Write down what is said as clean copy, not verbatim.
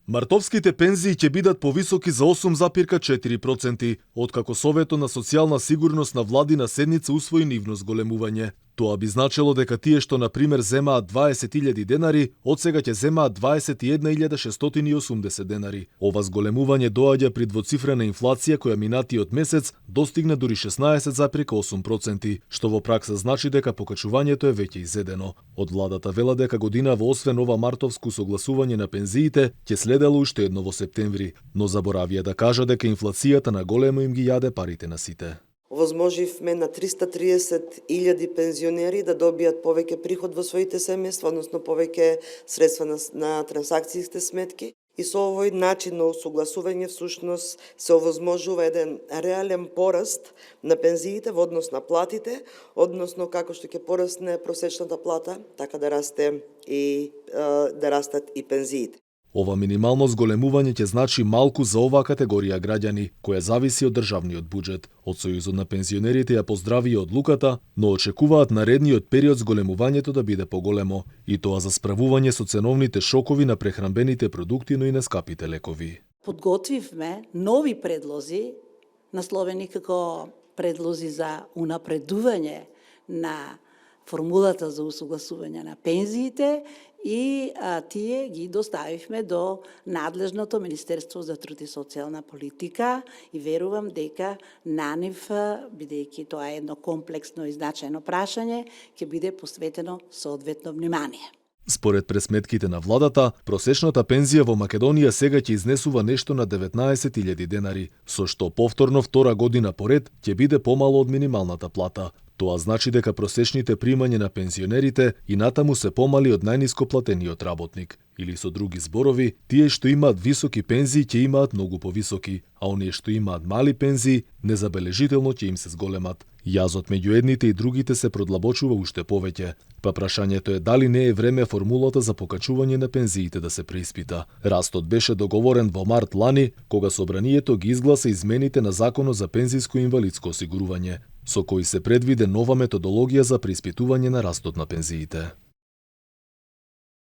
Мартовските пензии ќе бидат повисоки за 8,4%, откако Советот на социјална сигурност на владина седница усвои нивно зголемување. Тоа би значело дека тие што на пример земаат 20.000 денари, одсега ќе земаат 21.680 денари. Ова зголемување доаѓа при двоцифрена инфлација која минатиот месец достигна дури 16,8%, што во пракса значи дека покачувањето е веќе изедено. Од владата вела дека годинава освен ова мартовско согласување на пензиите, ќе следело уште едно во септември, но заборавија да кажа дека инфлацијата на големо им ги јаде парите на сите. Возможивме на 330.000 пензионери да добијат повеќе приход во своите семејства, односно повеќе средства на трансакциите сметки. И со овој начин на согласување всушност се овозможува еден реален пораст на пензиите во однос на платите, односно како што ќе порасне просечната плата, така да растат и пензиите. Ова минимално зголемување ќе значи малку за оваа категорија граѓани, која зависи од државниот буџет. Од Сојузот на пензионерите ја поздравија одлуката, но очекуваат наредниот период зголемувањето да биде поголемо, и тоа за справување со ценовните шокови на прехранбените продукти, но и на скапите лекови. Подготвивме нови предлози, насловени како предлози за унапредување на формулата за усогласување на пензиите, и тие ги доставивме до надлежното Министерство за труд и социјална политика и верувам дека на нив, бидејќи тоа е едно комплексно и значајно прашање, ќе биде посветено соодветно внимание. Според пресметките на владата, просечната пензија во Македонија сега ќе изнесува нешто на 19.000 денари, со што повторно втора година поред ќе биде помало од минималната плата. Тоа значи дека просечните примања на пензионерите и натаму се помали од најниско платениот работник. Или со други зборови, тие што имаат високи пензии ќе имаат многу повисоки, а оние што имаат мали пензии незабележително ќе им се зголемат. Јазот меѓу едните и другите се продлабочува уште повеќе. Па прашањето е дали не е време формулата за покачување на пензиите да се преиспита. Растот беше договорен во март лани, кога собранието ги изгласа измените на Законот за пензиско и инвалидско осигурување, со кои се предвиде нова методологија за преиспитување на растот на пензиите.